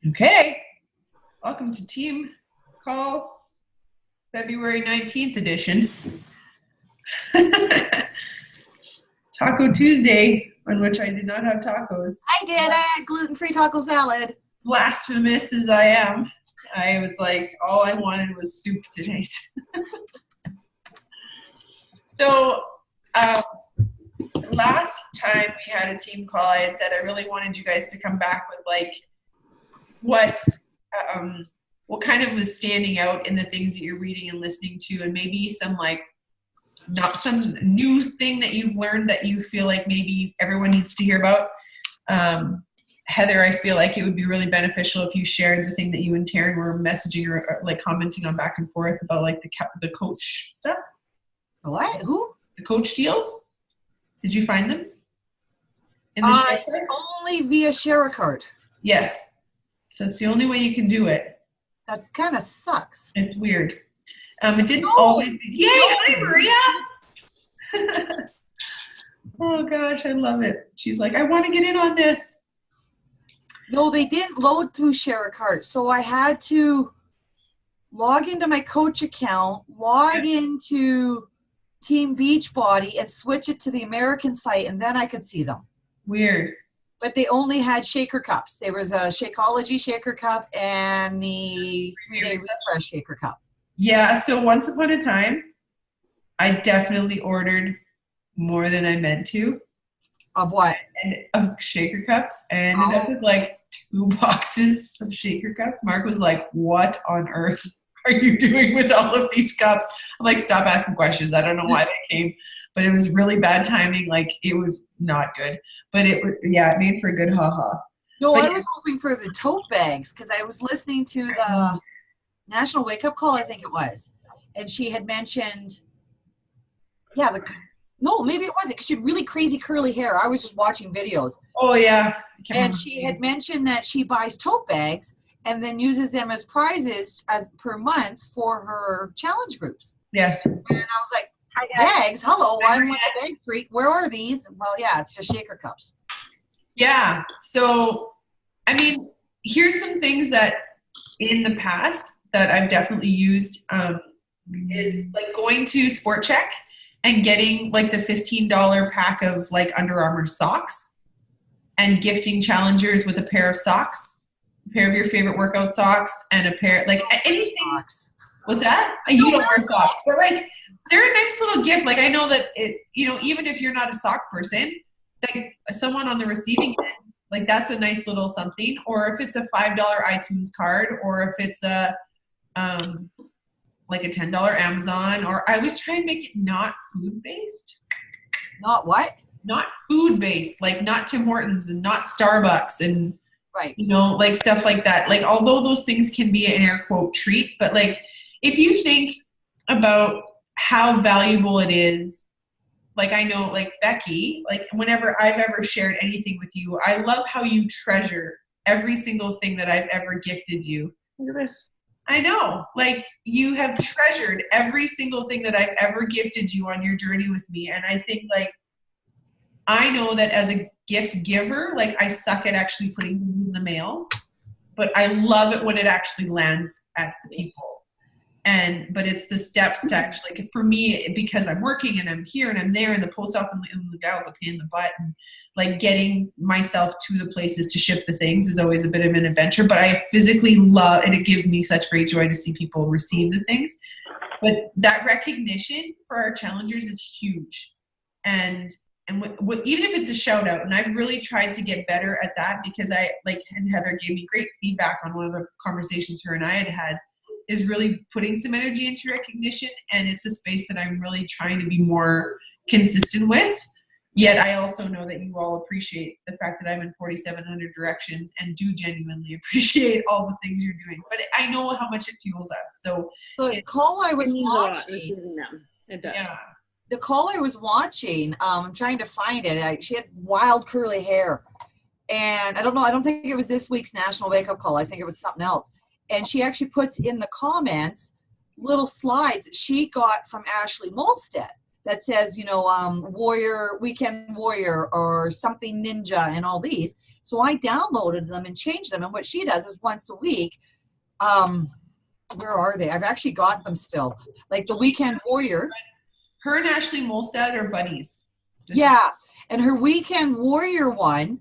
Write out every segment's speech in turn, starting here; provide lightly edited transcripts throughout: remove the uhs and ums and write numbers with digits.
Okay, welcome to Team Call February 19th edition. Taco Tuesday, on which I did not have tacos. I did. I had gluten-free taco salad. Blasphemous as I am, I was like, all I wanted was soup today. So, last time we had a team call, I had said I really wanted you guys to come back with like what kind of was standing out in the things that you're reading and listening to, and maybe some like not some new thing that you've learned that you feel like maybe everyone needs to hear about. Heather, I feel like it would be really beneficial if you shared the thing that you and Taryn were messaging or like commenting on back and forth about like the coach stuff. What? Who? The coach deals. Did you find them? In the share card? Only via ShareAcard. Yes. So it's the only way you can do it. That kind of sucks. It's weird. It didn't always be. Yay! Hi, Maria! Oh gosh, I love it. She's like, I want to get in on this. No, they didn't load through ShareAcard, so I had to log into my coach account, log into Team Beachbody, and switch it to the American site, and then I could see them. Weird. But they only had shaker cups. There was a Shakeology shaker cup and the 3-day refresh shaker cup. Yeah, so once upon a time, I definitely ordered more than I meant to. Of what? Of shaker cups. I ended up with like 2 boxes of shaker cups. Mark was like, what on earth are you doing with all of these cups? I'm like, stop asking questions. I don't know why they came, but it was really bad timing. Like, it was not good. But it was, yeah, it made for a good ha-ha. No, but I was hoping for the tote bags because I was listening to the National Wake Up Call, I think it was. And she had mentioned, no, maybe it wasn't because she had really crazy curly hair. I was just watching videos. Oh, yeah. And she had mentioned that she buys tote bags and then uses them as prizes as per month for her challenge groups. Yes. And I was like, bags? Hello, I'm like a bag freak. Where are these? Well, yeah, it's just shaker cups. Yeah. So, I mean, here's some things that in the past that I've definitely used is like going to Sport Check and getting like the $15 pack of like Under Armour socks and gifting challengers with a pair of socks, a pair of your favorite workout socks, and a pair, like anything. Socks. What's that? You don't wear socks, but like they're a nice little gift. Like I know that it, you know, even if you're not a sock person, like someone on the receiving end, like that's a nice little something. Or if it's a $5 iTunes card, or if it's a like a $10 Amazon, or I was trying to make it not food based. Not what? Not food based, like not Tim Hortons and not Starbucks and right, you know, like stuff like that. Like although those things can be an air quote treat, but like if you think about how valuable it is, like I know like Becky, like whenever I've ever shared anything with you, I love how you treasure every single thing that I've ever gifted you. Look at this. I know, like you have treasured every single thing that I've ever gifted you on your journey with me. And I think like, I know that as a gift giver, like I suck at actually putting things in the mail, but I love it when it actually lands at the people. But it's the steps to actually, for me, because I'm working and I'm here and I'm there and the post office and the gal's a pain in the butt, and like getting myself to the places to ship the things is always a bit of an adventure, but I physically love, and it gives me such great joy to see people receive the things. But that recognition for our challengers is huge. And what, even if it's a shout out, and I've really tried to get better at that because and Heather gave me great feedback on one of the conversations her and I had, is really putting some energy into recognition. And it's a space that I'm really trying to be more consistent with. Yet I also know that you all appreciate the fact that I'm in 4,700 directions and do genuinely appreciate all the things you're doing. But I know how much it fuels us. So the call I was watching, it does. Yeah. The call I was watching, I'm trying to find it. She had wild curly hair. And I don't know, I don't think it was this week's National Wake Up Call. I think it was something else. And she actually puts in the comments little slides that she got from Ashley Molstead that says, you know, Warrior, Weekend Warrior, or something Ninja, and all these. So I downloaded them and changed them. And what she does is once a week, where are they? I've actually got them still. Like the Weekend Warrior. Her and Ashley Molstad are buddies. Yeah. And her Weekend Warrior one,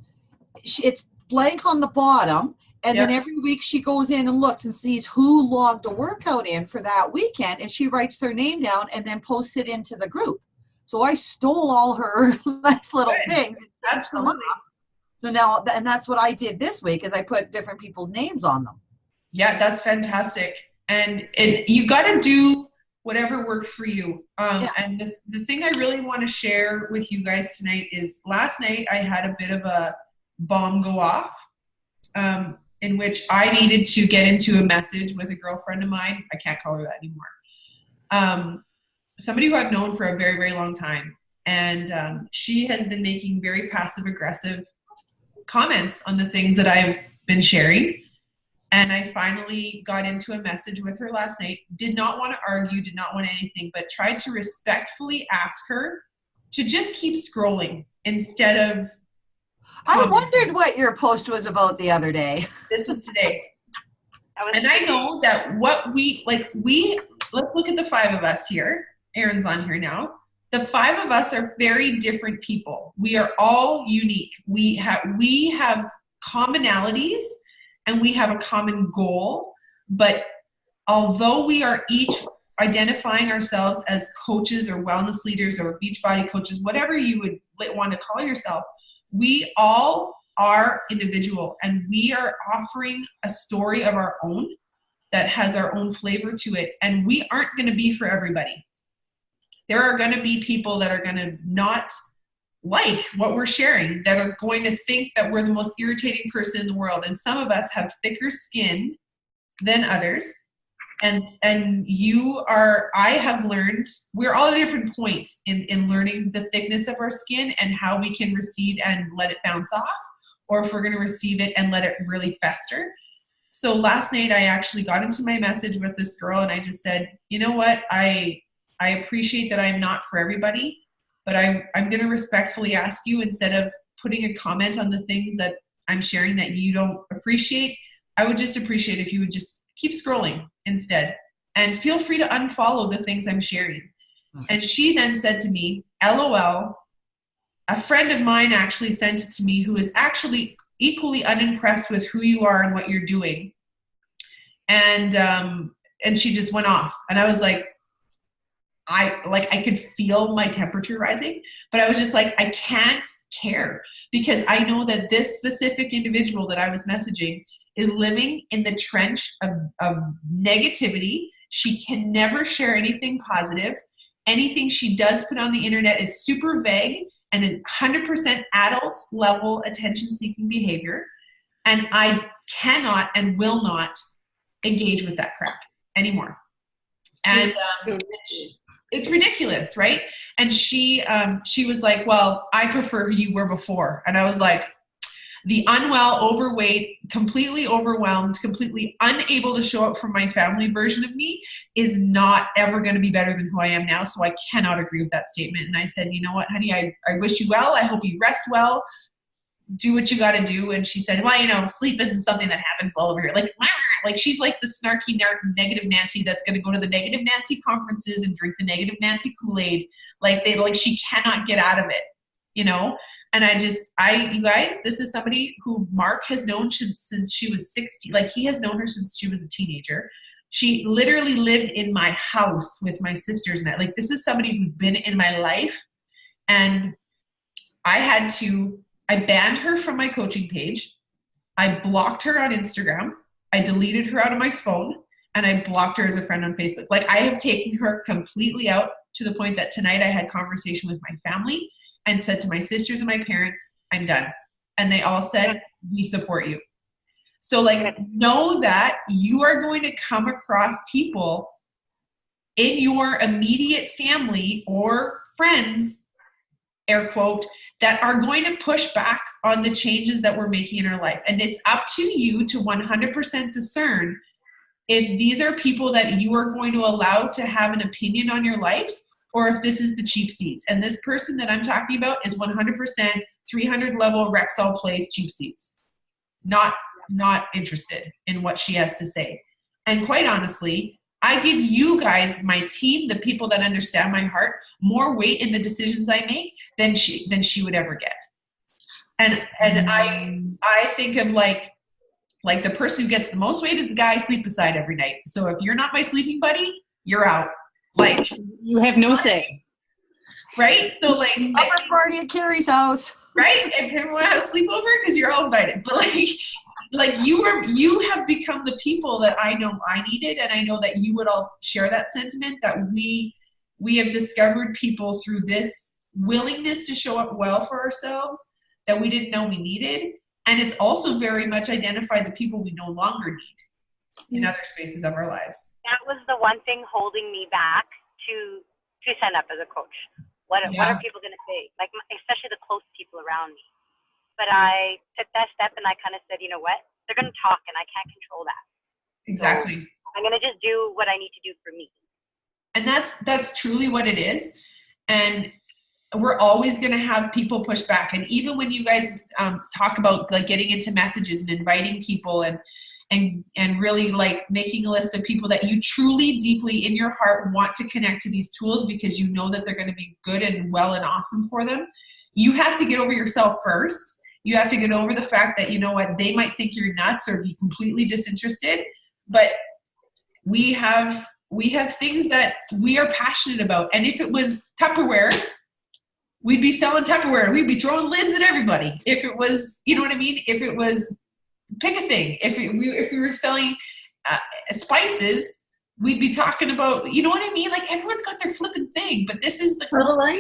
it's blank on the bottom. And then every week she goes in and looks and sees who logged a workout in for that weekend. And she writes their name down and then posts it into the group. So I stole all her nice little things. Absolutely. So now, and that's what I did this week, is I put different people's names on them. Yeah, that's fantastic. And you got to do whatever works for you. And the thing I really want to share with you guys tonight is last night I had a bit of a bomb go off in which I needed to get into a message with a girlfriend of mine. I can't call her that anymore. Somebody who I've known for a very, very long time. And she has been making very passive-aggressive comments on the things that I've been sharing. And I finally got into a message with her last night. Did not want to argue, did not want anything, but tried to respectfully ask her to just keep scrolling instead of commenting. I wondered what your post was about the other day. This was today. And I know that what let's look at the five of us here. Erin's on here now. The five of us are very different people. We are all unique. We have commonalities and we have a common goal. But although we are each identifying ourselves as coaches or wellness leaders or Beachbody coaches, whatever you would want to call yourself, we all are individual and we are offering a story of our own that has our own flavor to it. And we aren't going to be for everybody. There are going to be people that are going to not like what we're sharing, that are going to think that we're the most irritating person in the world. And some of us have thicker skin than others. And I have learned, we're all at a different point in learning the thickness of our skin and how we can receive and let it bounce off, or if we're going to receive it and let it really fester. So last night I actually got into my message with this girl and I just said, you know what, I appreciate that I'm not for everybody, but I'm going to respectfully ask you, instead of putting a comment on the things that I'm sharing that you don't appreciate, I would just appreciate if you would just keep scrolling instead. And feel free to unfollow the things I'm sharing. And she then said to me, LOL, a friend of mine actually sent it to me who is actually equally unimpressed with who you are and what you're doing. And she just went off. And I was like, I could feel my temperature rising, but I was just like, I can't care, because I know that this specific individual that I was messaging is living in the trench of negativity. She can never share anything positive. Anything she does put on the internet is super vague and is 100% adult level attention-seeking behavior. And I cannot and will not engage with that crap anymore. And it's ridiculous, right? And she was like, well, I prefer who you were before. And I was like, the unwell, overweight, completely overwhelmed, completely unable to show up for my family version of me is not ever going to be better than who I am now. So I cannot agree with that statement. And I said, you know what, honey, I wish you well. I hope you rest well. Do what you got to do. And she said, well, sleep isn't something that happens well over here. Like she's like the snarky, negative Nancy that's going to go to the negative Nancy conferences and drink the negative Nancy Kool-Aid. She cannot get out of it, And you guys, this is somebody who Mark has known since she was 16. Like, he has known her since she was a teenager. She literally lived in my house with my sisters. And this is somebody who's been in my life. And I banned her from my coaching page. I blocked her on Instagram. I deleted her out of my phone. And I blocked her as a friend on Facebook. I have taken her completely out, to the point that tonight I had conversation with my family and said to my sisters and my parents, I'm done. And they all said, we support you. So know that you are going to come across people in your immediate family or friends, air quote, that are going to push back on the changes that we're making in our life. And it's up to you to 100% discern if these are people that you are going to allow to have an opinion on your life, or if this is the cheap seats. And this person that I'm talking about is 100% 300 level Rexall Place cheap seats. not interested in what she has to say. And quite honestly, I give you guys, my team, the people that understand my heart, more weight in the decisions I make than she would ever get. And I think of like the person who gets the most weight is the guy I sleep beside every night. So if you're not my sleeping buddy, you're out. Like, you have no say. Right? So like upper party at Carrie's house. Right? And everyone have a sleepover because you're all invited. But like you have become the people that I know I needed, and I know that you would all share that sentiment, that we have discovered people through this willingness to show up well for ourselves that we didn't know we needed. And it's also very much identified the people we no longer need in other spaces of our lives. That was the one thing holding me back to sign up as a coach. What are people going to say? Like, especially the close people around me. But I took that step and I kind of said, you know what? They're going to talk and I can't control that. Exactly. So I'm going to just do what I need to do for me. And that's truly what it is. And we're always going to have people push back. And even when you guys talk about like getting into messages and inviting people and really like making a list of people that you truly deeply in your heart want to connect to these tools because you know that they're going to be good and well and awesome for them, you have to get over yourself first. You have to get over the fact that, you know what, they might think you're nuts or be completely disinterested, but we have things that we are passionate about. And if it was Tupperware, we'd be selling Tupperware. We'd be throwing lids at everybody. If it was, you know what I mean? If it was, pick a thing. If we were selling spices, we'd be talking about, you know what I mean? Like everyone's got their flipping thing, but this is the Herbalife.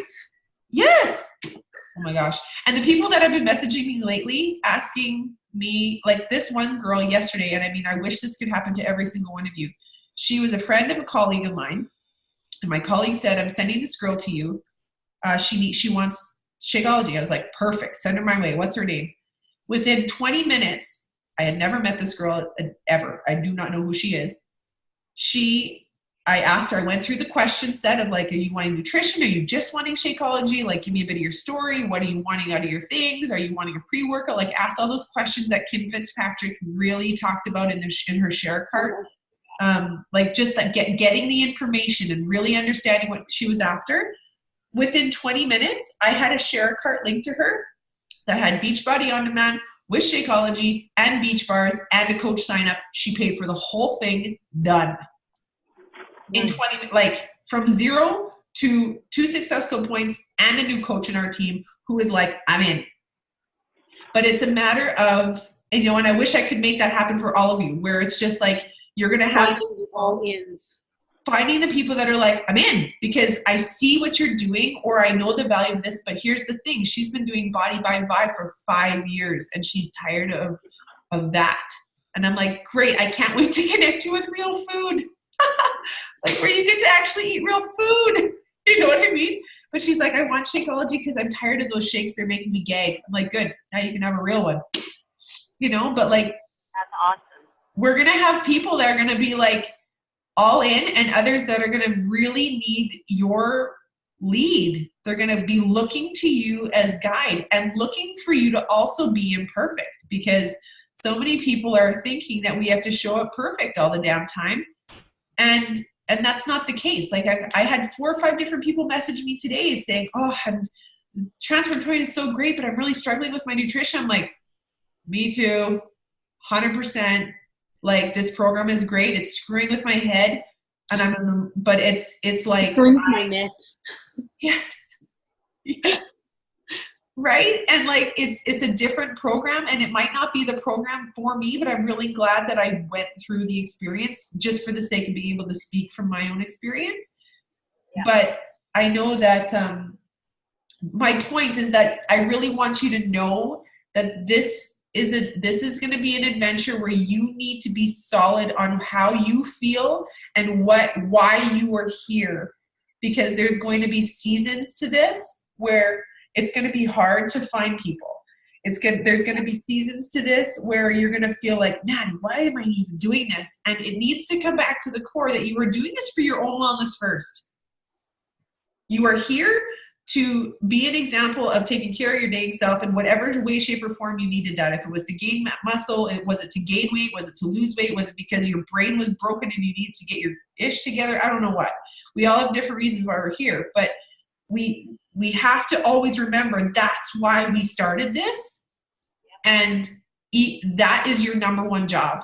Yes. Oh my gosh. And the people that have been messaging me lately, asking me, like this one girl yesterday, and I mean, I wish this could happen to every single one of you. She was a friend of a colleague of mine. And my colleague said, I'm sending this girl to you. She wants Shakeology. I was like, perfect. Send her my way. What's her name? Within 20 minutes, I had never met this girl ever. I do not know who she is. I asked her, I went through the question set of like, are you wanting nutrition? Are you just wanting Shakeology? Like, give me a bit of your story. What are you wanting out of your things? Are you wanting a pre-workout? Like, asked all those questions that Kim Fitzpatrick really talked about in her share cart. Like just that getting the information and really understanding what she was after. Within 20 minutes, I had a share cart linked to her that had Beachbody On Demand with Shakeology and Beach Bars and a coach sign up. She paid for the whole thing, done. In 20, like from 0 to 2 Success Code points and a new coach in our team who is like, I'm in. But it's a matter of, you know, and I wish I could make that happen for all of you, where it's just like, you're going to have finding the people that are like, I'm in because I see what you're doing or I know the value of this. But here's the thing. She's been doing Body by Vibe for 5 years and she's tired of that. And I'm like, great. I can't wait to connect you with real food. Like where you get to actually eat real food. You know what I mean? But she's like, I want Shakeology because I'm tired of those shakes. They're making me gag. I'm like, good. Now you can have a real one. You know, but like, that's awesome. We're going to have people that are going to be like all in and others that are going to really need your lead. They're going to be looking to you as guide and looking for you to also be imperfect because so many people are thinking that we have to show up perfect all the damn time. And that's not the case. Like I had 4 or 5 different people message me today saying, oh, Transform is so great, but I'm really struggling with my nutrition. I'm like, me too, 100%. Like this program is great. It's screwing with my head. But it's like. Screwing with my neck. Yes. Yeah. Right? And like, it's a different program and it might not be the program for me, but I'm really glad that I went through the experience just for the sake of being able to speak from my own experience. Yeah. But I know that my point is that I really want you to know that this is going to be an adventure where you need to be solid on how you feel and why you are here, because there's going to be seasons to this where it's going to be hard to find people. There's going to be seasons to this where you're going to feel like, man, why am I even doing this? And it needs to come back to the core that you are doing this for your own wellness first. You are here to be an example of taking care of your dang self in whatever way, shape, or form you needed that. If it was to gain muscle, was it to gain weight? Was it to lose weight? Was it because your brain was broken and you needed to get your ish together? I don't know what. We all have different reasons why we're here, but we have to always remember that's why we started this, and that is your number one job.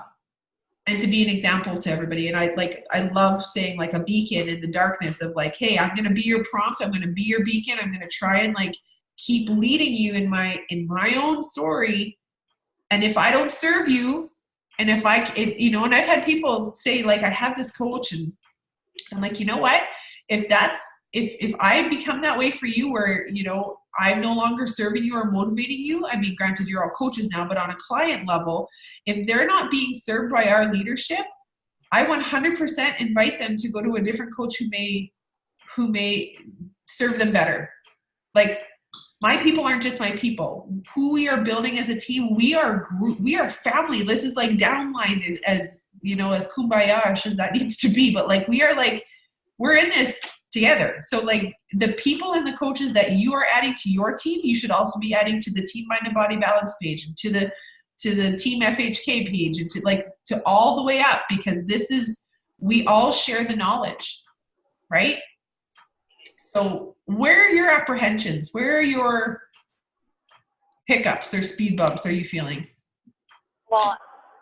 And to be an example to everybody. And I love saying like a beacon in the darkness of like, hey, I'm going to be your prompt. I'm going to be your beacon. I'm going to try and like keep leading you in my own story. And if I don't serve you, and and I've had people say like, I have this coach, and I'm like, you know what, if I become that way for you, where, I'm no longer serving you or motivating you. I mean, granted, you're all coaches now, but on a client level, if they're not being served by our leadership, I 100% invite them to go to a different coach who may serve them better. Like, my people aren't just my people. Who we are building as a team, we are group, we are family. This is like downlined as kumbaya as that needs to be, but like we're in this together. So like the people and the coaches that you are adding to your team, you should also be adding to the Team Mind and Body Balance page, and to the Team FHK page, and to all the way up, because we all share the knowledge, right? So where are your apprehensions? Where are your hiccups or speed bumps are you feeling? Well,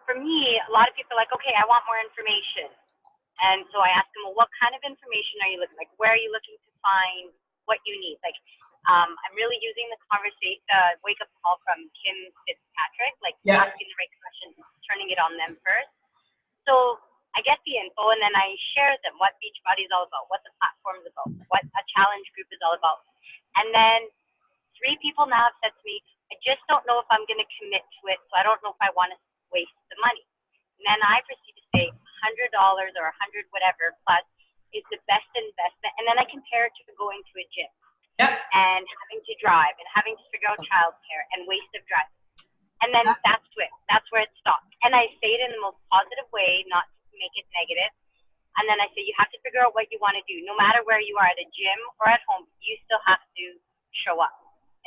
for me, a lot of people are like, okay, I want more information. And so I asked them, well, what kind of information are you looking like? Where are you looking to find what you need? Like, I'm really using the wake-up call from Kim Fitzpatrick, like asking the right questions, turning it on them first. So I get the info, and then I share them what Beachbody is all about, what the platform is about, what a challenge group is all about. And then 3 people now have said to me, I just don't know if I'm going to commit to it, so I don't know if I want to waste the money. And then I proceed to say $100 or $100 whatever plus is the best investment. And then I compare it to going to a gym and having to drive and having to figure out childcare and waste of driving. And then that's it. That's where it stops. And I say it in the most positive way, not to make it negative. And then I say, you have to figure out what you want to do. No matter where you are, at a gym or at home, you still have to show up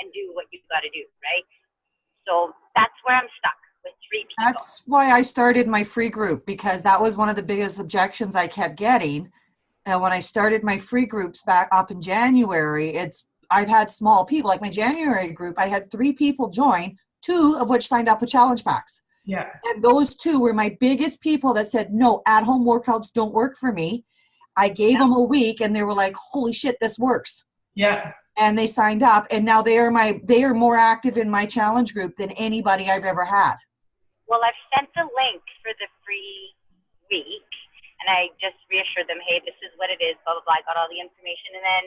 and do what you've got to do, right? So that's where I'm stuck with 3 people. That's why I started my free group, because that was one of the biggest objections I kept getting. And when I started my free groups back up in January, I've had small people, like my January group, I had 3 people join, 2 of which signed up with challenge packs. Yeah. And those 2 were my biggest people that said, no, at-home workouts don't work for me. I gave them a week and they were like, holy shit, this works. Yeah. And they signed up, and now they are more active in my challenge group than anybody I've ever had. Well, I've sent the link for the free week, and I just reassured them, hey, this is what it is, blah, blah, blah. I got all the information, and then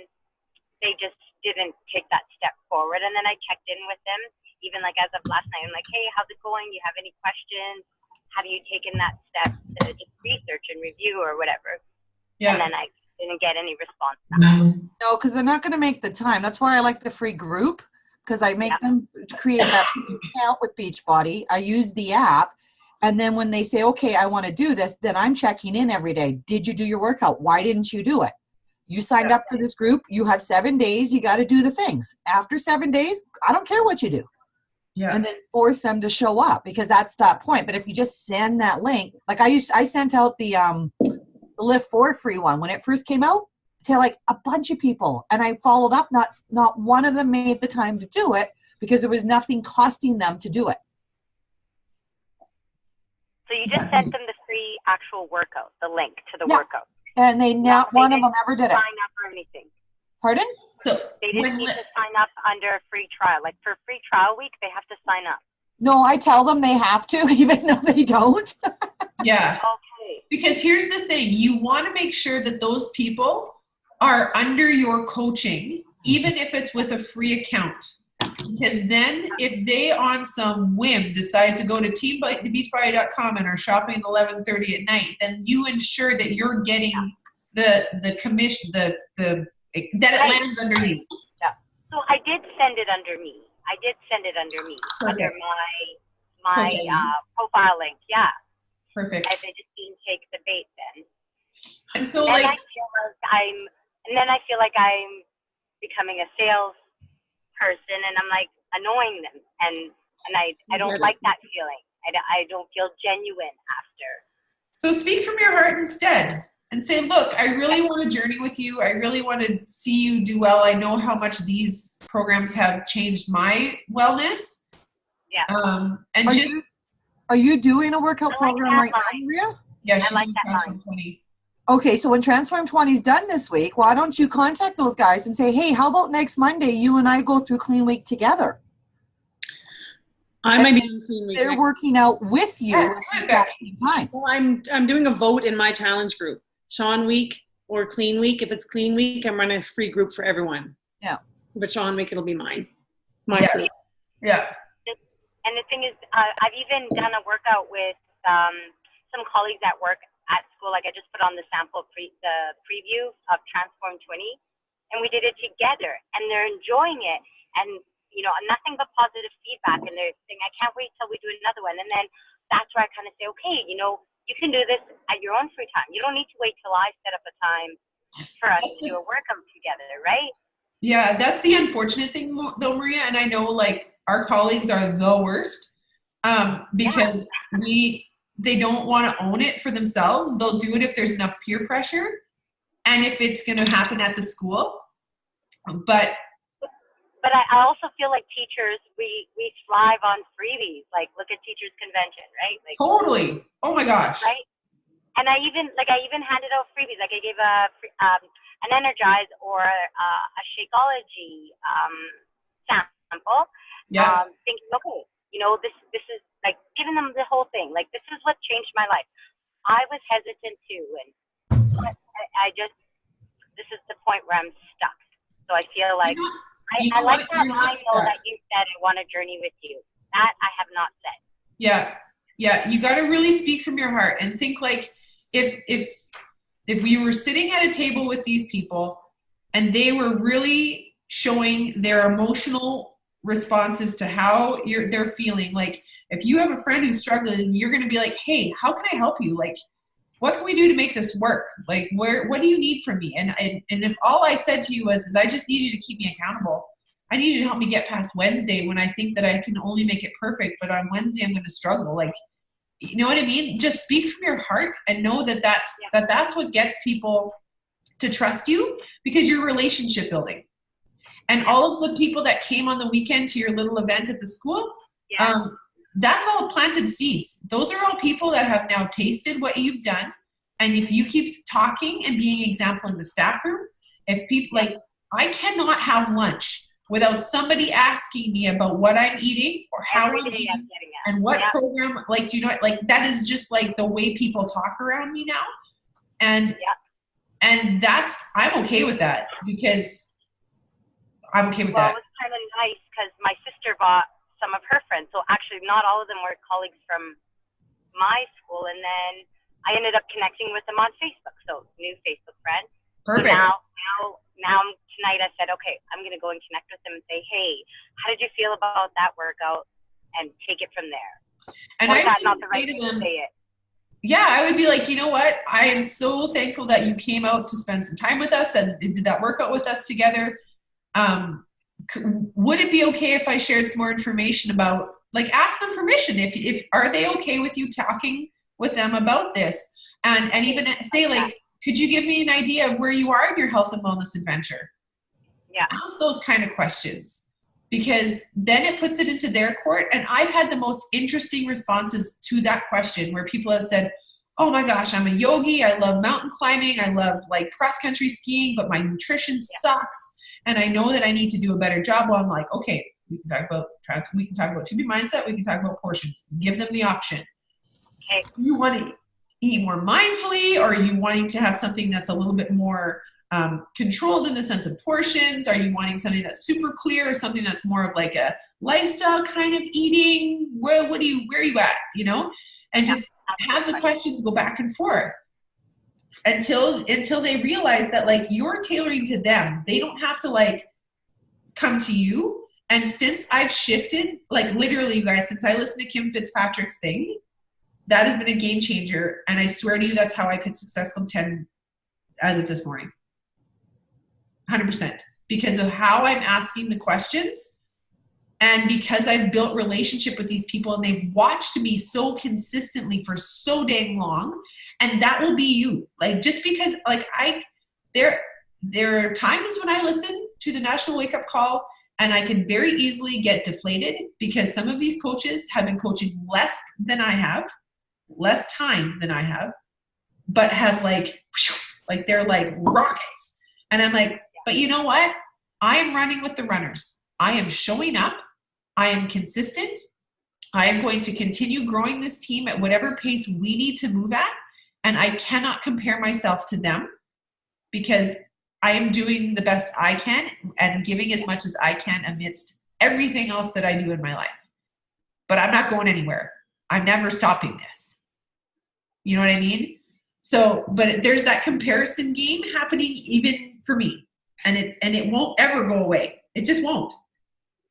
they just didn't take that step forward. And then I checked in with them, even like as of last night. I'm like, hey, how's it going? Do you have any questions? Have you taken that step to just research and review or whatever? Yeah. And then I didn't get any response. No, because they're not going to make the time. That's why I like the free group, because I make them create that account with Beachbody. I use the app. And then when they say, okay, I want to do this, then I'm checking in every day. Did you do your workout? Why didn't you do it? You signed up for this group. You have 7 days. You got to do the things. After 7 days, I don't care what you do. Yeah. And then force them to show up, because that's that point. But if you just send that link, like I sent out the Lift 4 free one when it first came out to like a bunch of people, and I followed up. Not one of them made the time to do it, because there was nothing costing them to do it. So you just sent them the free actual workout, the link to the workout. And not one of them ever did it. Sign up or anything. Pardon? So they didn't need to sign up under a free trial. Like for free trial week, they have to sign up. No, I tell them they have to, even though they don't. Yeah. Okay. Because here's the thing. You want to make sure that those people are under your coaching, even if it's with a free account. Because then if they on some whim decide to go to beachbody.com and are shopping at 11:30 at night, then you ensure that you're getting the commission, that it lands under you. Yeah. So I did send it under me. Perfect. Under my profile link. Yeah. Perfect. They just didn't take the bait then. And so then I feel like I'm becoming a sales person, and I'm like annoying them, and I don't like that feeling. I don't feel genuine after. So speak from your heart instead and say, look, I really want to journey with you. I really want to see you do well. I know how much these programs have changed my wellness. Yeah. And are you doing a workout program right now, Maria? Yeah, she's I like doing that Transform 20. Okay, so when Transform 20 is done this week, why don't you contact those guys and say, hey, how about next Monday you and I go through Clean Week together? I might be doing Clean Week. They're working out with you Yeah, at the same time. Well, I'm doing a vote in my challenge group. Sean Week or Clean Week. If it's Clean Week, I'm running a free group for everyone. Yeah. But Sean Week, it'll be mine. Yes. Group. Yeah. And the thing is, I've even done a workout with some colleagues at work at school. Like I just put on the sample the preview of Transform 20, and we did it together, and they're enjoying it, and nothing but positive feedback, and they're saying, I can't wait till we do another one. And then that's where I kind of say, okay, you can do this at your own free time. You don't need to wait till I set up a time for us to do a workout together, right? Yeah, that's the unfortunate thing though, Maria, and I know like our colleagues are the worst because they don't want to own it for themselves. They'll do it if there's enough peer pressure and if it's going to happen at the school. But I also feel like teachers, we thrive on freebies. Like look at Teachers Convention, right? Like totally. Oh my gosh. Right. And I even handed out freebies. Like I gave an Energize or a Shakeology sample. Yeah. Thinking, okay, this is like giving them the whole thing. Like this is what changed my life. I was hesitant too, and this is the point where I'm stuck. So I feel like I like that line though that you said, I want to journey with you. That I have not said. Yeah. Yeah. You got to really speak from your heart and think like if we were sitting at a table with these people and they were really showing their emotional responses to how they're feeling, like if you have a friend who's struggling, you're going to be like, hey, how can I help you? Like, what can we do to make this work? Like, what do you need from me? And if all I said to you is I just need you to keep me accountable. I need you to help me get past Wednesday when I think that I can only make it perfect, but on Wednesday I'm going to struggle. Like, you know what I mean? Just speak from your heart and know that that's what gets people to trust you because you're relationship building. And all of the people that came on the weekend to your little event at the school, that's all planted seeds. Those are all people that have now tasted what you've done. And if you keep talking and being an example in the staff room, if people like, I cannot have lunch without somebody asking me about what I'm eating or how I'm eating and what program, like, do you know, like that is just like the way people talk around me now. And I'm okay with that because I'm okay with that. Well, it was kind of nice because my sister bought some of her friends. So actually not all of them were colleagues from my school. And then I ended up connecting with them on Facebook. So new Facebook friend. Perfect. So now tonight I said, okay, I'm going to go and connect with them and say, hey, how did you feel about that workout? And take it from there. And I would not the right way to say it. Yeah, I would be like, you know what? I am so thankful that you came out to spend some time with us and did that workout with us together. Would it be okay if I shared some more information about, like, ask them permission if are they okay with you talking with them about this? And even say, like, could you give me an idea of where you are in your health and wellness adventure? Yeah. Ask those kind of questions because then it puts it into their court. And I've had the most interesting responses to that question where people have said, oh my gosh, I'm a yogi. I love mountain climbing. I love like cross country skiing, but my nutrition sucks. And I know that I need to do a better job. Well, I'm like, okay, we can talk about 2B mindset. We can talk about portions. Give them the option. Okay. You want to eat more mindfully, or are you wanting to have something that's a little bit more controlled in the sense of portions? Are you wanting something that's super clear or something that's more of like a lifestyle kind of eating? Where are you at? You know, and just have the questions go back and forth until they realize that like you're tailoring to them. They don't have to like come to you. And since I've shifted, like literally you guys, since I listened to Kim Fitzpatrick's thing, that has been a game changer. And I swear to you, that's how I picked Success Club 10 as of this morning. 100%. because of how I'm asking the questions. And because I've built relationship with these people and they've watched me so consistently for so dang long, and that will be you. Like, just because, like, there are times when I listen to the National Wake Up Call and I can very easily get deflated because some of these coaches have been coaching less than I have, less time than I have, but have like they're like rockets. And I'm like, but you know what? I am running with the runners. I am showing up. I am consistent. I am going to continue growing this team at whatever pace we need to move at. And I cannot compare myself to them because I am doing the best I can and giving as much as I can amidst everything else that I do in my life. But I'm not going anywhere. I'm never stopping this. You know what I mean? So, but there's that comparison game happening even for me. And it won't ever go away. It just won't.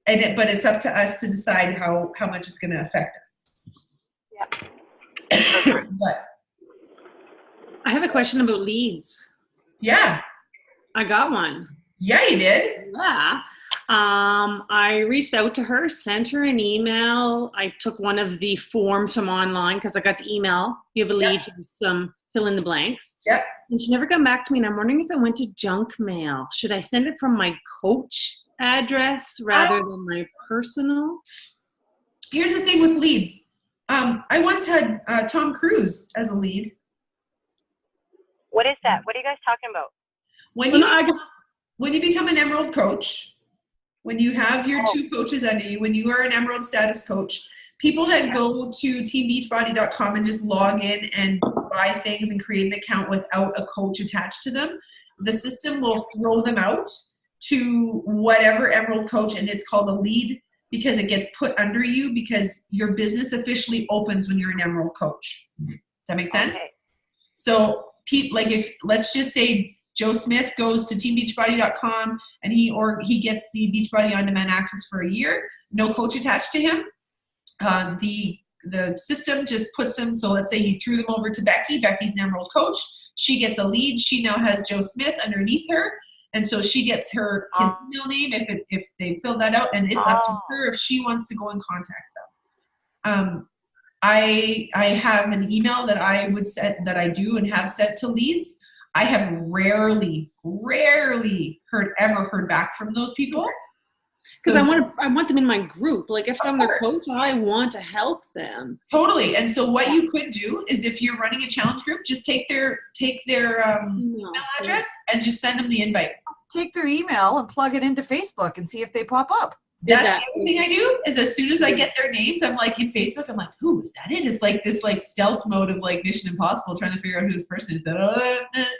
But it's up to us to decide how much it's going to affect us. Yeah. But I have a question about leads. yeah. I got one. Yeah, you did. Yeah. I reached out to her, sent her an email. I took one of the forms from online because I got the email. You have a lead, here's some fill in the blanks. Yep. And she never got back to me. And I'm wondering if it went to junk mail. Should I send it from my coach address rather than my personal? Here's the thing with leads. I once had Tom Cruise as a lead. What is that? What are you guys talking about? When you become an Emerald coach, when you have your two coaches under you, when you are an Emerald status coach, people that go to teambeachbody.com and just log in and buy things and create an account without a coach attached to them, the system will throw them out to whatever Emerald coach, and it's called a lead because it gets put under you because your business officially opens when you're an Emerald coach. Does that make sense? Okay. So like if, let's just say Joe Smith goes to teambeachbody.com and he gets the Beachbody On-Demand access for a year, no coach attached to him. The system just puts him, so let's say he threw them over to Becky. Becky's an Emerald coach. She gets a lead. She now has Joe Smith underneath her. And so she gets his email name if they fill that out, and it's up to her if she wants to go and contact them. I have an email that I would set, that I do and have sent to leads. I have rarely heard back from those people. Because I want them in my group. Like if I'm their coach, I want to help them. Totally. And so what you could do is, if you're running a challenge group, just take their email address and just send them the invite. Take their email and plug it into Facebook and see if they pop up. That's the other thing I do is, as soon as I get their names, I'm like in Facebook, I'm like, who is that? It's like this like stealth mode of like Mission Impossible, trying to figure out who this person is.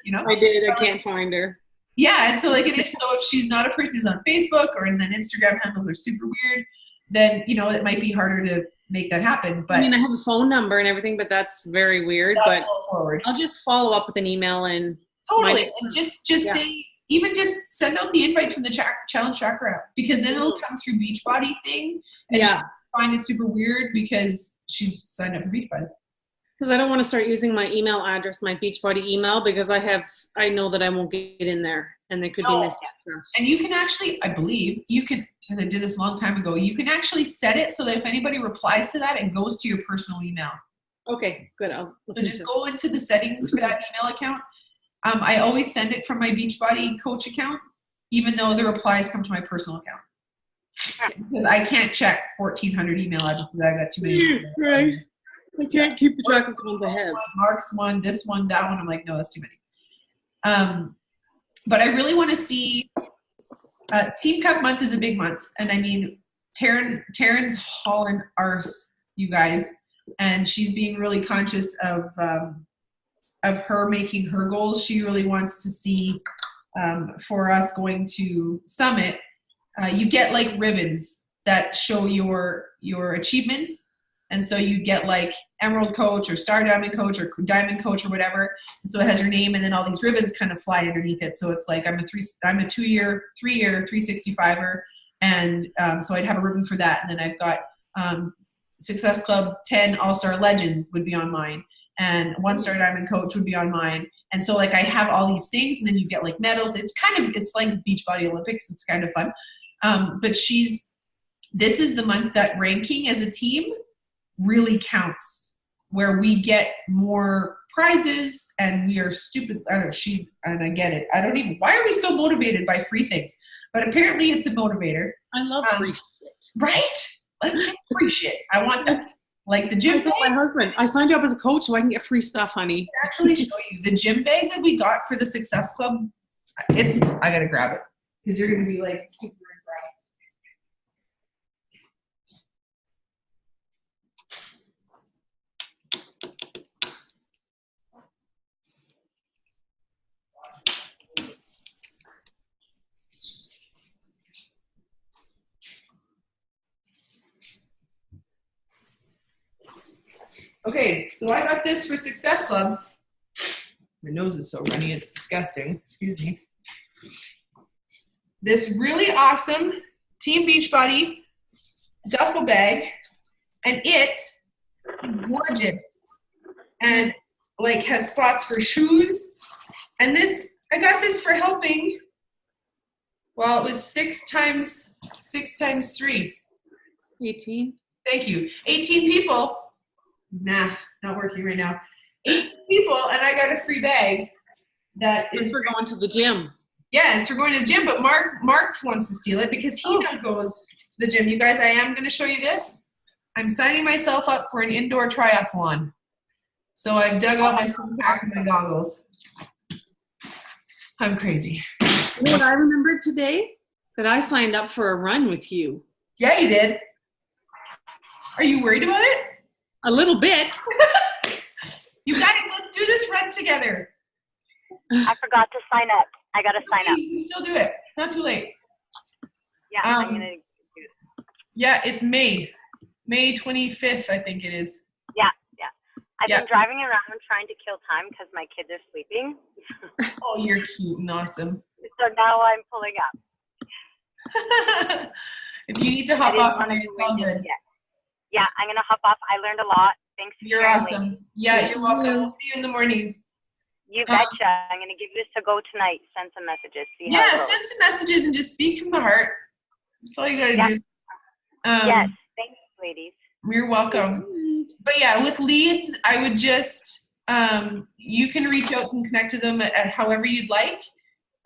You know? I can't find her. Yeah, and so like, and if she's not a person who's on Facebook, or and then Instagram handles are super weird, then it might be harder to make that happen. But I have a phone number and everything, but that's very weird. That's but a little forward. I'll just follow up with an email and totally, and just say, even just send out the invite from the challenge tracker app, because then it'll come through Beachbody thing, and she'll find it super weird because she's signed up for Beachbody. Because I don't want to start using my email address, my Beachbody email, because I know that I won't get in there and there could be missed stuff. And you can actually, I believe, because I did this a long time ago, you can actually set it so that if anybody replies to that, it goes to your personal email. Okay, good. So just go into the settings for that email account. I always send it from my Beachbody coach account, even though the replies come to my personal account. Because I can't check 1,400 email addresses. I've got too many. Right. I can't keep the track of the ones I have. Mark's one, this one, that one. I'm like, no, that's too many. But I really want to see, Team Cup month is a big month. And I mean, Taryn's hauling arse, you guys. And she's being really conscious of her making her goals. She really wants to see, for us going to Summit, you get like ribbons that show your achievements. And so you get like Emerald Coach or Star Diamond Coach or Diamond Coach or whatever. And so it has your name, and then all these ribbons kind of fly underneath it. So it's like I'm a 2-year, 3-year, 365er. And so I'd have a ribbon for that. And then I've got Success Club 10 All-Star Legend would be on mine, and 1-Star Diamond Coach would be on mine. And so like I have all these things, and then you get like medals. It's like Beachbody Olympics. It's kind of fun. But this is the month that ranking as a team really counts, where we get more prizes, and we are stupid. I don't know, and I get it. Why are we so motivated by free things? But apparently it's a motivator. I love free shit. Right? Let's get free shit. I want that. Like the gym I told my husband, I signed you up as a coach so I can get free stuff, honey. I actually show you the gym bag that we got for the Success Club. I gotta grab it because you're gonna be like super impressed. Okay, so I got this for Success Club. My nose is so runny, it's disgusting. Excuse me. This really awesome Team Beachbody duffel bag, and it's gorgeous, and like has spots for shoes. And I got this for helping. Well, it was 6 times 3. 18. Thank you. 18 people. Math not working right now. 18 people, and I got a free bag. That is for going to the gym. Yeah, it's for going to the gym. But Mark wants to steal it because he now goes to the gym. You guys, I am going to show you this. I'm signing myself up for an indoor triathlon. So I've dug out my swim pack and my goggles. I'm crazy. You know what I remembered today? That I signed up for a run with you. Yeah, you did. Are you worried about it? A little bit. You guys, let's do this run together. I forgot to sign up. I got to sign up. You can still do it. Not too late. Yeah, I'm going to do it. Yeah, it's May 25th, I think it is. Yeah. I've been driving around trying to kill time because my kids are sleeping. Oh, you're cute and awesome. So now I'm pulling up. If you need to hop off, it's all good. Yeah, I'm going to hop off. I learned a lot. Thanks for You're awesome. Yeah, you're welcome. We'll see you in the morning. You betcha. I'm going to give this a go tonight. Send some messages. Send some messages and just speak from the heart. That's all you got to do. Yes. Thanks, ladies. You're welcome. But yeah, with leads, I would just, you can reach out and connect to them at however you'd like.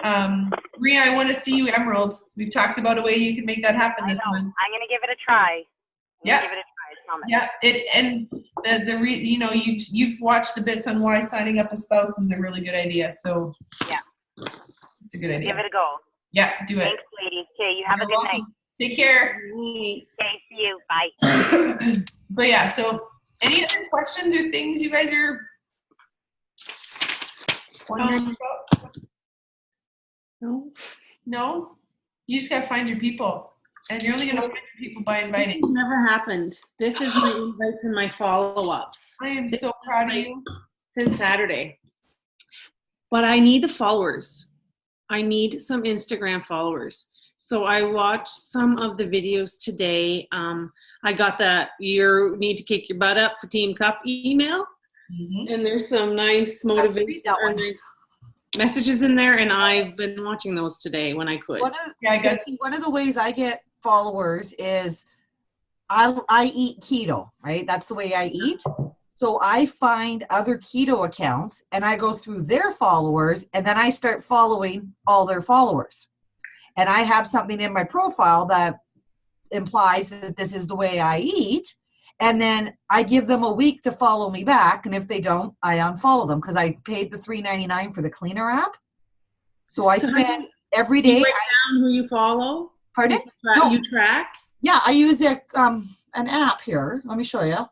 Ria, I want to see you Emerald. We've talked about a way you can make that happen this month. I'm going to give it a try. Yeah. Give it a try, I promise. Yeah, you've watched the bits on why signing up a spouse is a really good idea. So yeah, it's a good idea. Give it a go. Yeah, do it. Thanks, ladies. Okay, you have a good night. Take care. Okay, see you. Bye. But yeah, so any other questions or things you guys are wondering about? No? You just gotta find your people. And you're only going to find your people by inviting. This never happened. This is my invites and my follow-ups. I am so proud of you. Since Saturday. But I need the followers. I need some Instagram followers. So I watched some of the videos today. I got that you need to kick your butt up for Team Cup email. Mm-hmm. And there's some nice motivation messages in there. And I've been watching those today when I could. One of the ways I get followers is I eat keto, right? That's the way I eat. So I find other keto accounts and I go through their followers and then I start following all their followers. And I have something in my profile that implies that this is the way I eat. And then I give them a week to follow me back. And if they don't, I unfollow them because I paid the $3.99 for the Cleaner app. So I spend every day. You write down who you follow? Pardon? You track? Yeah, I use an app here. Let me show you.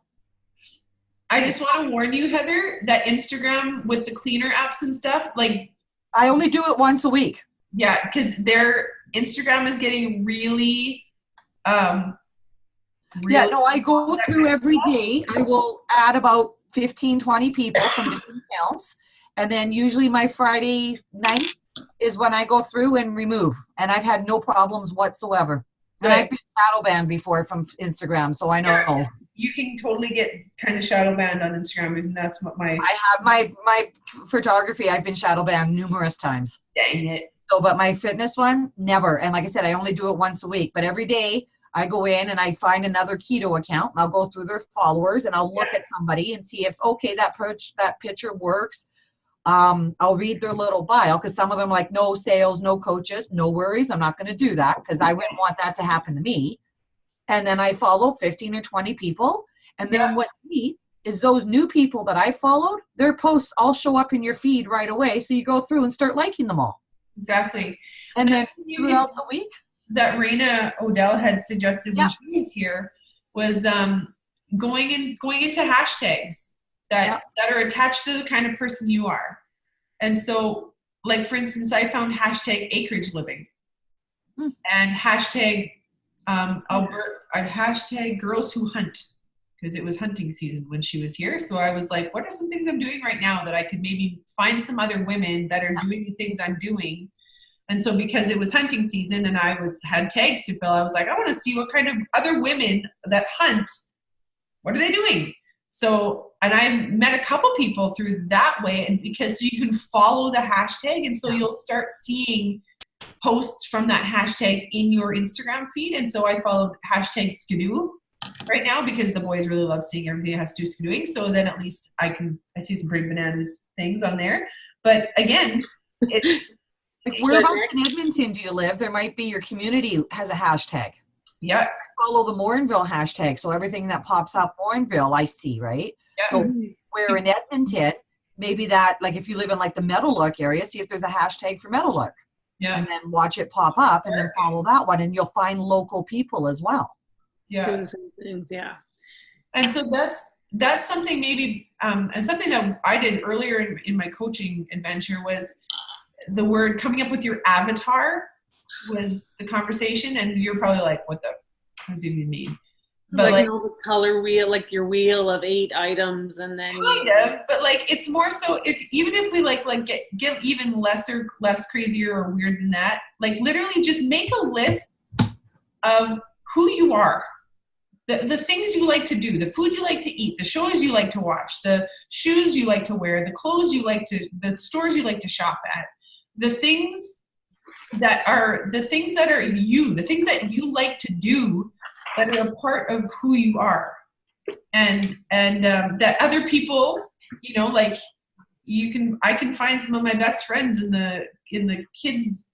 I just want to warn you, Heather, that Instagram with the Cleaner apps and stuff, like I only do it once a week. Yeah, because their Instagram is getting really I go through every day. I will add about 15, 20 people from different accounts. And then usually my Friday night is when I go through and remove. And I've had no problems whatsoever. And I've been shadow banned before from Instagram, so I know. you can totally get kind of shadow banned on Instagram, and that's what my I have my photography. I've been shadow banned numerous times. dang it. So, but my fitness one, never. And like I said, I only do it once a week. But every day I go in and I find another keto account, and I'll go through their followers, and I'll look at somebody and see if, okay, that picture works. I'll read their little bio, because some of them like, no sales, no coaches, no worries. I'm not going to do that, because I wouldn't want that to happen to me. And then I follow 15 or 20 people. And then what neat is those new people that I followed, their posts all show up in your feed right away. So you go through and start liking them all. Exactly. And then throughout the week. That Raina Odell had suggested when she was here was going into hashtags that are attached to the kind of person you are. And so, like, for instance, I found hashtag acreage living and hashtag hashtag girls who hunt, because it was hunting season when she was here. So I was like, what are some things I'm doing right now that I could maybe find some other women that are doing the things I'm doing? And so because it was hunting season and I had tags to fill, I was like, I want to see what kind of other women that hunt, what are they doing? So, and I met a couple people through that way, and because you can follow the hashtag, and so you'll start seeing posts from that hashtag in your Instagram feed. And so I followed hashtag skidoo right now, because the boys really love seeing everything that has to do with skidooing. So then at least I see some pretty bananas things on there. But again, whereabouts in Edmonton do you live? There might be your community has a hashtag. Yeah. Follow the Morinville hashtag. So everything that pops up Morinville, I see, right? Yeah. So where in Edmonton, maybe that, like if you live in like the Meadowlark area, see if there's a hashtag for Meadowlark. Yeah. And then watch it pop up and then follow that one, and you'll find local people as well. Yeah. Things, yeah. And so that's something maybe, and something that I did earlier in my coaching adventure was the word coming up with your avatar was the conversation. And you're probably like, what does it even mean? But like the color wheel, like your wheel of 8 items, and then kind of, but like it's more so even if we like get even less crazier or weird than that, like literally just make a list of who you are, the things you like to do, the food you like to eat, the shows you like to watch, the shoes you like to wear, the clothes you like to, the stores you like to shop at, the things that are you, the things that you like to do that are a part of who you are, and that other people, you know, like I can find some of my best friends in the kids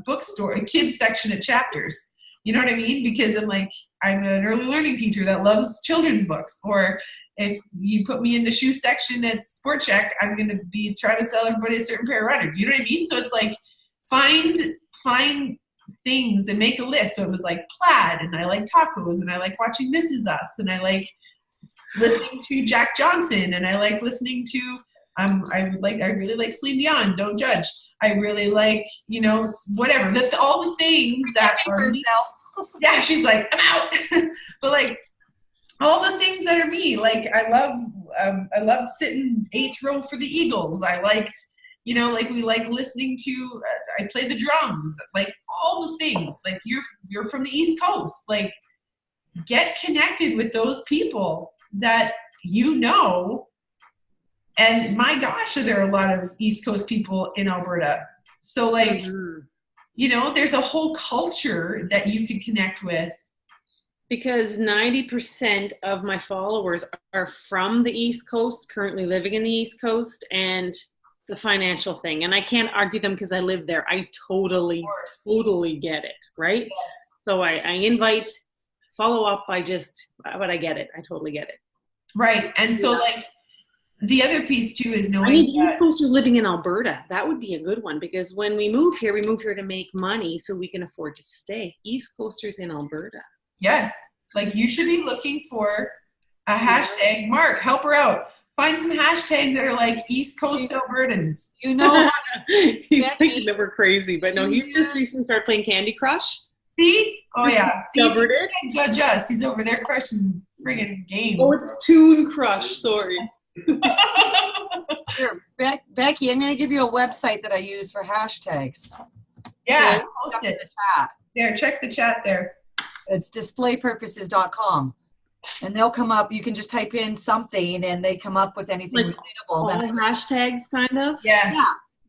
bookstore, kids section at Chapters. You know what I mean? Because I'm an early learning teacher that loves children's books. Or if you put me in the shoe section at Sport Chek, I'm going to be trying to sell everybody a certain pair of runners. You know what I mean? So it's like find things and make a list. So it was like plaid, and I like tacos, and I like watching This Is Us, and I like listening to Jack Johnson, and I like listening to I really like Celine Dion, Don't Judge. I really like, you know, whatever, all the things that are me. Yeah, she's like, I'm out. But like all the things that are me, like I love sitting 8th row for the Eagles. I liked, you know, like we like listening to, I play the drums, like all the things. Like you're from the East Coast, like get connected with those people that you know. And my gosh, there are a lot of East Coast people in Alberta. So like, you know, there's a whole culture that you can connect with. Because 90% of my followers are from the East Coast, currently living in the East Coast, and the financial thing. And I can't argue them because I live there. I totally get it, right? Yes. So I invite, follow up, but I get it. I totally get it. Right. And so like, the other piece too is knowing I need East Coasters living in Alberta. That would be a good one, because when we move here to make money so we can afford to stay. East Coasters in Alberta. Yes. Like you should be looking for a hashtag. Mark, help her out. Find some hashtags that are like East Coast Albertans. You know, he's thinking that we're crazy, but no, he's just recently started playing Candy Crush. See? Oh yeah. Discovered it. He can't judge us. He's over there crushing friggin' games. Oh, it's Toon Crush. Sorry. Here, Becky, I'm going to give you a website that I use for hashtags. Yeah, Okay, post it. the chat. There, check the chat there. It's displaypurposes.com. And they'll come up, you can just type in something and they come up with anything Like relatable. all hashtags kind of. Yeah.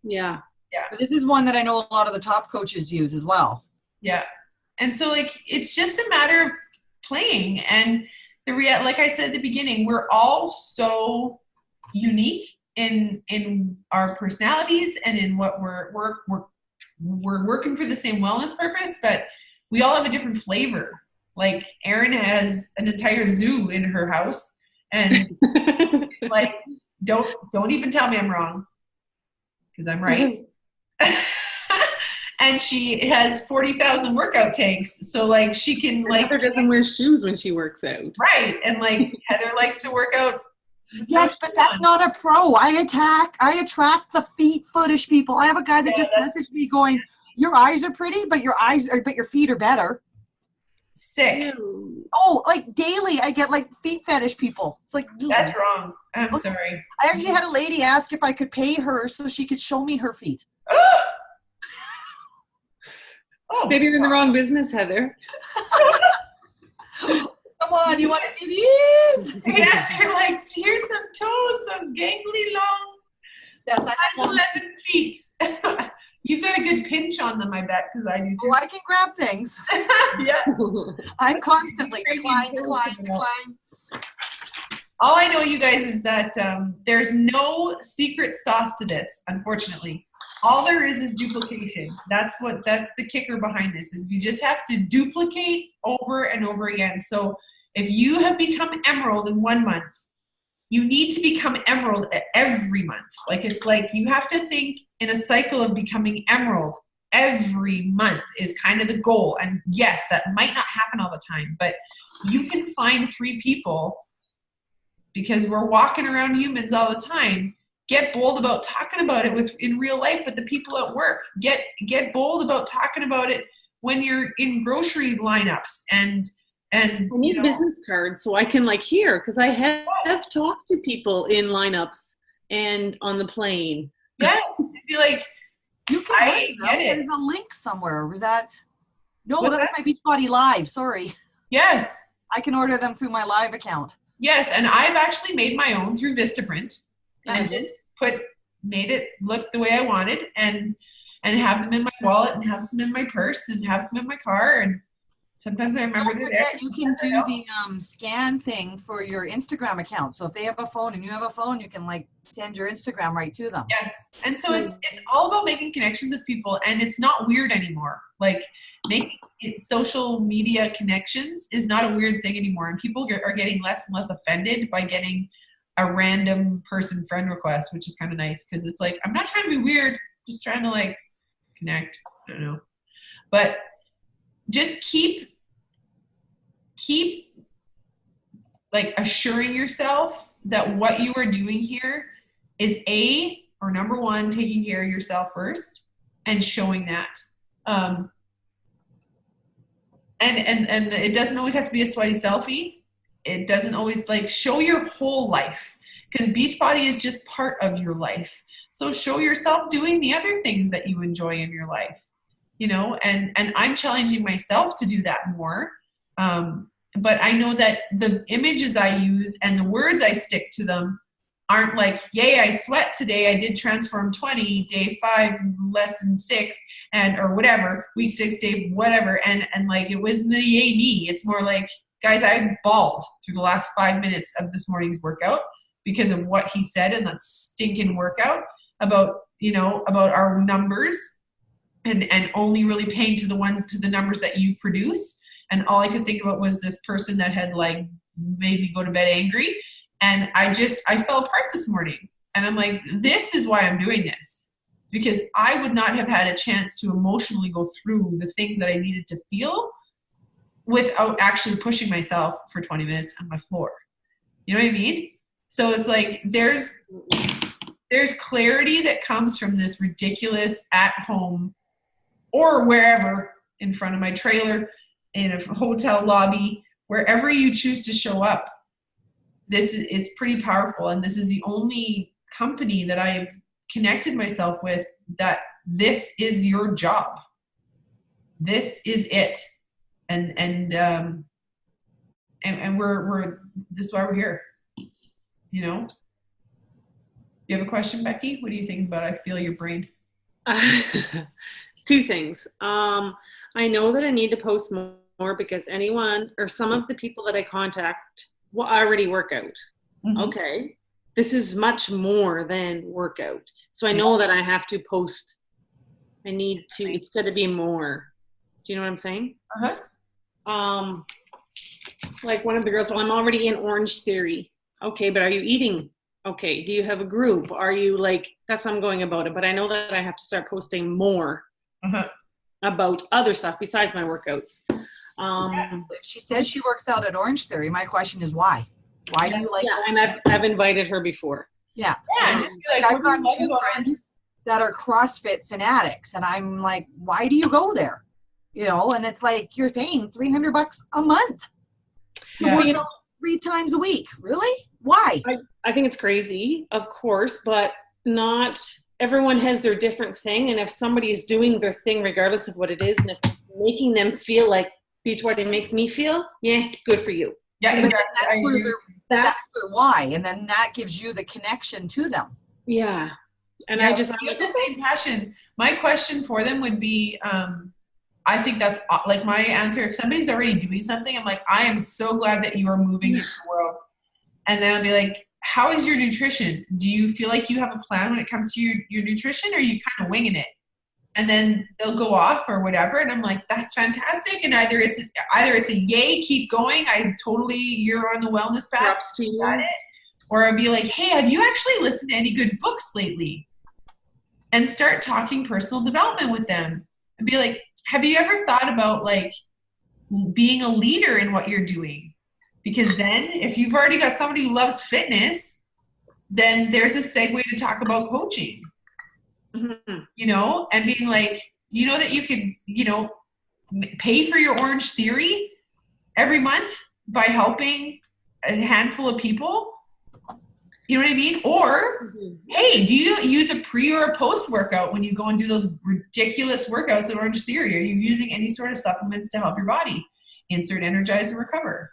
Yeah. Yeah. But this is one that I know a lot of the top coaches use as well. Yeah. And so like, it's just a matter of playing. And like I said at the beginning, we're all so unique in our personalities and in what we're working for the same wellness purpose, but we all have a different flavor. Like Erin has an entire zoo in her house, and like, don't even tell me I'm wrong, because I'm right. And she has 40,000 workout tanks, so like she can like. Heather doesn't wear shoes when she works out. Right, and like Heather likes to work out. Yes, but that's not a pro. I attract the footish people. I have a guy that just messaged me going, "Your eyes are pretty, but your feet are better." Sick. Ew. Oh, like daily I get like feet fetish people. It's like, That's wrong. I'm sorry. I actually had a lady ask if I could pay her so she could show me her feet. Oh, Maybe you're in the wrong business, Heather. Come on, you want to see these? yes, you're like, here's some toes, some gangly long. Yes, I have 11 feet. You've got a good pinch on them, I bet, because I do too. Oh, I can grab things. Yeah. I'm constantly decline. All I know, you guys, is that there's no secret sauce to this, unfortunately. All there is duplication. That's the kicker behind this, is we just have to duplicate over and over again. So if you have become emerald in 1 month, you need to become emerald every month. Like, it's like you have to think in a cycle of becoming emerald every month is kind of the goal. And yes, that might not happen all the time, but you can find 3 people, because we're walking around humans all the time. Get bold about talking about it in real life with the people at work. Get bold about talking about it when you're in grocery lineups and I need business cards so I can like hear, because I have talked to people in lineups and on the plane. Yes, be like, you can. I get it. There's a link somewhere. Was that? No, What's that was my Beachbody Live. Sorry. Yes. I can order them through my live account. Yes, and I've actually made my own through Vistaprint, and Mhm. just made it look the way I wanted, and have them in my wallet, and have some in my purse, and have some in my car, and sometimes I remember they're there. You can do the scan thing for your Instagram account. So if they have a phone and you have a phone, you can like send your Instagram right to them. Yes, and so it's all about making connections with people, and it's not weird anymore. Like, making social media connections is not a weird thing anymore, and people are getting less and less offended by getting a random person friend request, which is kind of nice, because it's like, I'm not trying to be weird, just trying to like connect. I don't know, but just keep like assuring yourself that what you are doing here is number one, taking care of yourself first and showing that. And it doesn't always have to be a sweaty selfie. It doesn't always, like, show your whole life, because Beachbody is just part of your life. So show yourself doing the other things that you enjoy in your life, and I'm challenging myself to do that more. But I know that the images I use and the words I stick to them aren't like, yay, I sweat today, I did Transform 20, day 5, lesson 6, or whatever, week 6, day whatever, and like, it wasn't the yay me. It's more like, guys, I bawled through the last 5 minutes of this morning's workout because of what he said in that stinking workout about our numbers, and only really paying to the numbers that you produce. And all I could think about was this person that had like made me go to bed angry. And I fell apart this morning. And I'm like, this is why I'm doing this. Because I would not have had a chance to emotionally go through the things that I needed to feel without actually pushing myself for 20 minutes on my floor. You know what I mean? So it's like, there's clarity that comes from this ridiculous at home or wherever, in front of my trailer, in a hotel lobby, wherever you choose to show up. It's pretty powerful. And this is the only company that I've connected myself with that this is your job. This is it. And and we're this is why we're here. You know. You have a question, Becky? What do you think about? I feel your brain. Two things. I know that I need to post more because anyone or some of the people that I contact will already work out. Mm-hmm. Okay. This is much more than workout. So I know that I have to post. I need to, it's got to be more. Do you know what I'm saying? Uh-huh. Like one of the girls, well, I'm already in Orange Theory. Okay, but are you eating? Okay, do you have a group? Are you like, that's how I'm going about it. But I know that I have to start posting more about other stuff besides my workouts. If she says she works out at Orange Theory, my question is why? Why do you like? Yeah, and I've invited her before. Yeah. Yeah, just be like, I've got two friends that are CrossFit fanatics, and I'm like, why do you go there? You know, and it's like you're paying $300 a month to work out 3 times a week. Really? Why? I think it's crazy, of course, but not everyone has their different thing. And if somebody is doing their thing, regardless of what it is, and if it's making them feel like Beachbody makes me feel, yeah, good for you. Yeah, exactly. That's their why. And then that gives you the connection to them. Yeah. And yeah, I just have the same passion. My question for them would be, I think that's like my answer. If somebody's already doing something, I'm like, I am so glad that you are moving into the world. And then I'll be like, how is your nutrition? Do you feel like you have a plan when it comes to your nutrition, or are you kind of winging it? And then they'll go off or whatever. And I'm like, that's fantastic. And either it's a yay, keep going. You're on the wellness path. Got it. Or I'd be like, hey, have you actually listened to any good books lately? And start talking personal development with them. And be like, have you ever thought about like being a leader in what you're doing? Because then if you've already got somebody who loves fitness, then there's a segue to talk about coaching, you know, and being like, you know, that you could, you know, pay for your Orange Theory every month by helping a handful of people. You know what I mean? Or, hey, do you use a pre or a post workout when you go and do those ridiculous workouts at Orange Theory? Are you using any sort of supplements to help your body? Insert Energize and Recover.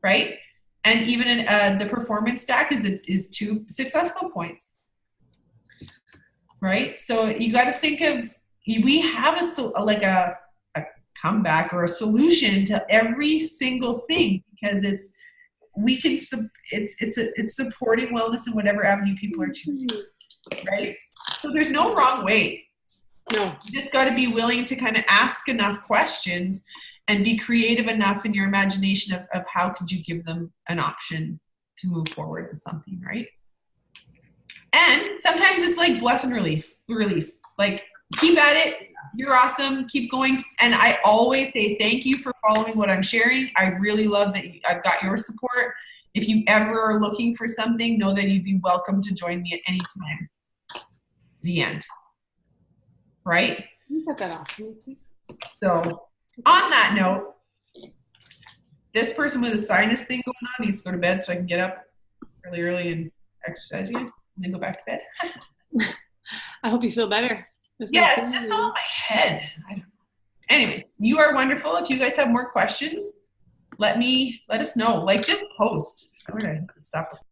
Right? And even the performance stack is 2 successful points. Right? So you got to think of, we have a comeback or a solution to every single thing, because it's supporting wellness in whatever avenue people are choosing. Right? So there's no wrong way. No. You just got to be willing to kind of ask enough questions and be creative enough in your imagination of how could you give them an option to move forward with something, right? And sometimes it's like bless and release. Like, keep at it. You're awesome. Keep going. And I always say thank you for following what I'm sharing. I really love that I've got your support. If you ever are looking for something, know that you'd be welcome to join me at any time. The end. Right? Can you put that off for me, please? So, on that note, this person with a sinus thing going on needs to go to bed so I can get up really early and exercise again and then go back to bed. I hope you feel better. Yeah, it's just all in my head. Anyways, you are wonderful. If you guys have more questions, let us know. Like, just post. I'm going to stop.